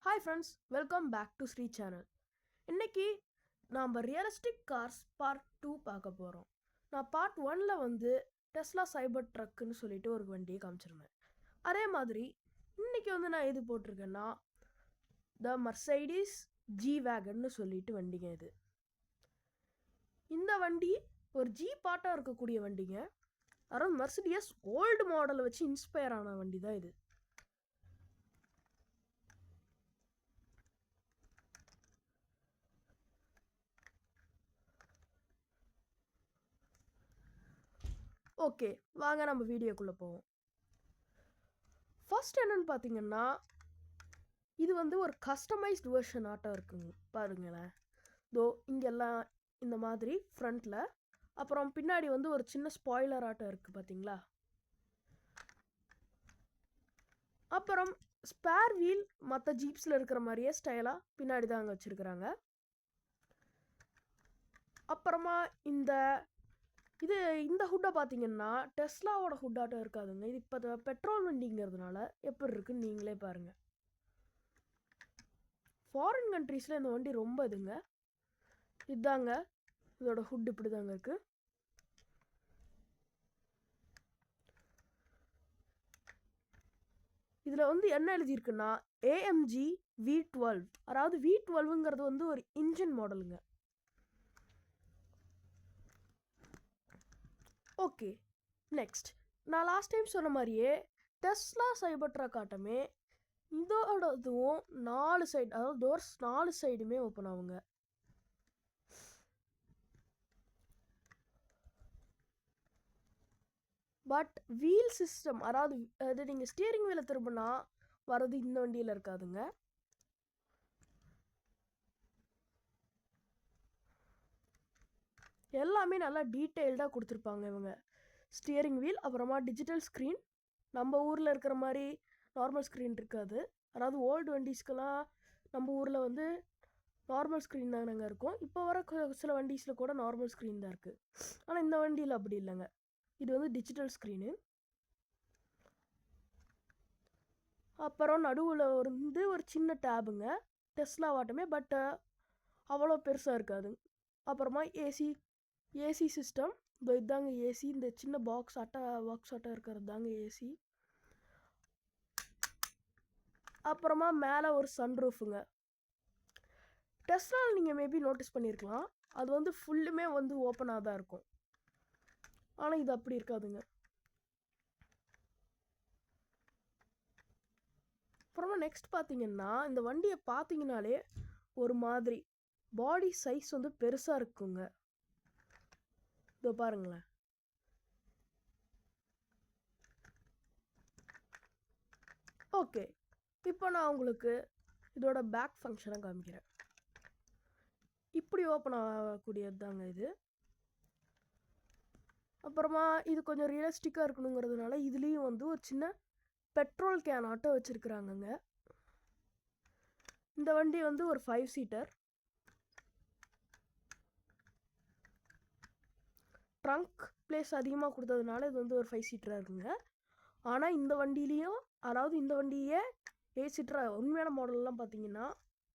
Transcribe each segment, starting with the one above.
Hi friends, welcome back to Sri channel. இன்றைக்கி நாம் realistic cars part 2 பார்க்க போகிறோம். நான் பார்ட் 1ல் வந்து டெஸ்லா சைபர் ட்ரக்குன்னு சொல்லிட்டு ஒரு வண்டியை காமிச்சிருந்தேன். அதே மாதிரி இன்றைக்கி வந்து நான் எது போட்டிருக்கேன்னா த மர்சைடிஸ் ஜி வேகன்னு சொல்லிட்டு வண்டிங்க. இந்த வண்டி ஒரு ஜி பாட்டாக இருக்கக்கூடிய வண்டிங்க. அதாவது மர்சிடிஸ் ஓல்டு மாடலை வச்சு இன்ஸ்பயர் ஆன வண்டி தான் இது. ஓகே, வாங்க நம்ம வீடியோக்குள்ளே போவோம். ஃபர்ஸ்ட் என்னன்னு பார்த்தீங்கன்னா, இது வந்து ஒரு கஸ்டமைஸ்டு வெர்ஷன் ஆட்டம் இருக்குங்க. பாருங்களேன், தோ இங்கெல்லாம் இந்த மாதிரி ஃப்ரண்ட்டில், அப்புறம் பின்னாடி வந்து ஒரு சின்ன ஸ்பாய்லர் ஆட்டம் இருக்குது பார்த்தீங்களா. அப்புறம் ஸ்பேர் வீல் மற்ற ஜீப்ஸில் இருக்கிற மாதிரியே ஸ்டைலாக பின்னாடி தான் அங்கே வச்சுருக்குறாங்க. அப்புறமா இந்த ஹுட்டை பார்த்தீங்கன்னா டெஸ்லாவோட ஹுட்டாட்டம் இருக்காதுங்க. இது இப்போ பெட்ரோல் வண்டிங்கிறதுனால எப்படி இருக்குன்னு நீங்களே பாருங்கள். ஃபாரின் கண்ட்ரீஸில் இந்த வண்டி ரொம்ப இதுங்க. இதாங்க இதோட ஹுட், இப்படி தாங்க இருக்குது. இதில் வந்து என்ன எழுதியிருக்குன்னா ஏஎம்ஜி V12, அதாவது V12ங்கிறது வந்து ஒரு இன்ஜின் மாடலுங்க. ஓகே, நெக்ஸ்ட் நான் லாஸ்ட் டைம் சொன்ன மாதிரியே டெஸ்லா சைபர் ட்ரக் ஆட்டமே இதோட இதுவும் 4 சைடு, அதாவது டோர்ஸ் 4 சைடுமே ஓப்பன் ஆகுங்க. பட் வீல் சிஸ்டம், அதாவது அது நீங்கள் ஸ்டியரிங் வீலை திரும்பினா வர்றது இந்த வண்டியில் இருக்காதுங்க. எல்லாமே நல்லா டீட்டெயில்டாக கொடுத்துருப்பாங்க இவங்க. ஸ்டியரிங் வீல், அப்புறமா டிஜிட்டல் ஸ்க்ரீன். நம்ம ஊரில் இருக்கிற மாதிரி நார்மல் ஸ்க்ரீன் இருக்காது. அதாவது ஓல்டு வண்டிஸ்க்கெல்லாம் நம்ம ஊரில் வந்து நார்மல் ஸ்க்ரீன் தானங்க இருக்கும். இப்போ வர சில வண்டிஸில் கூட நார்மல் ஸ்க்ரீன் தான் இருக்குது. ஆனால் இந்த வண்டியில் அப்படி இல்லைங்க. இது வந்து டிஜிட்டல் ஸ்க்ரீனு. அப்புறம் நடுவில் வந்து ஒரு சின்ன டேபுங்க, டெஸ்லா வாட்டமே, பட் அவ்வளோ பெருசாக இருக்காது. அப்புறமா ஏசி சிஸ்டம், இதாங்க ஏசி. இந்த சின்ன பாக்ஸ் ஆட்டம் இருக்கிறது தாங்க ஏசி. அப்புறமா மேலே ஒரு சன்ரூஃபுங்க. டெஸ்லாவில் நீங்கள் மேபி நோட்டீஸ் பண்ணியிருக்கலாம், அது வந்து ஃபுல்லுமே வந்து ஓப்பனாக தான் இருக்கும். ஆனால் இது அப்படி இருக்காதுங்க. அப்புறமா நெக்ஸ்ட் பார்த்தீங்கன்னா, இந்த வண்டியை பார்த்தீங்கனாலே ஒரு மாதிரி பாடி சைஸ் வந்து பெருசாக இருக்குங்க. இதோ பாருங்களேன். ஓகே, இப்போ நான் உங்களுக்கு இதோட பேக் ஃபங்க்ஷனை காமிக்கிறேன். இப்படி ஓப்பன் ஆகக்கூடியது தாங்க இது. அப்புறமா இது கொஞ்சம் ரியலிஸ்டிக்காக இருக்கணுங்கிறதுனால இதுலேயும் வந்து ஒரு சின்ன பெட்ரோல் கேன் ஆட்டோ வச்சுருக்குறாங்கங்க. இந்த வண்டி வந்து ஒரு 5 சீட்டர். ட்ரங்க் பிளேஸ் அதிகமாக கொடுத்ததுனால இது வந்து ஒரு 5 சீட்டராக இருக்குங்க. ஆனால் இந்த வண்டியிலையும், அதாவது இந்த வண்டியே 8 சீட்டராக, உண்மையான மாடல்லாம் பார்த்தீங்கன்னா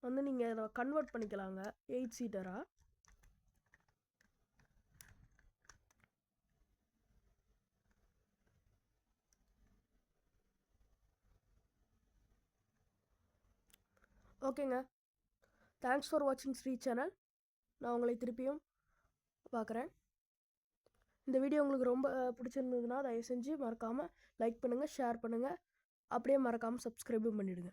வந்து நீங்கள் இதை கன்வெர்ட் பண்ணிக்கலாங்க 8 சீட்டராக. ஓகேங்க, தேங்க்ஸ் ஃபார் வாட்சிங் ஸ்ரீ சேனல். நான் உங்களை திருப்பியும் பார்க்குறேன். இந்த வீடியோ உங்களுக்கு ரொம்ப பிடிச்சிருந்ததுன்னா தயவு செஞ்சு மறக்காமல் லைக் பண்ணுங்கள், ஷேர் பண்ணுங்கள், அப்படியே மறக்காமல் சப்ஸ்கிரைபும் பண்ணிவிடுங்க.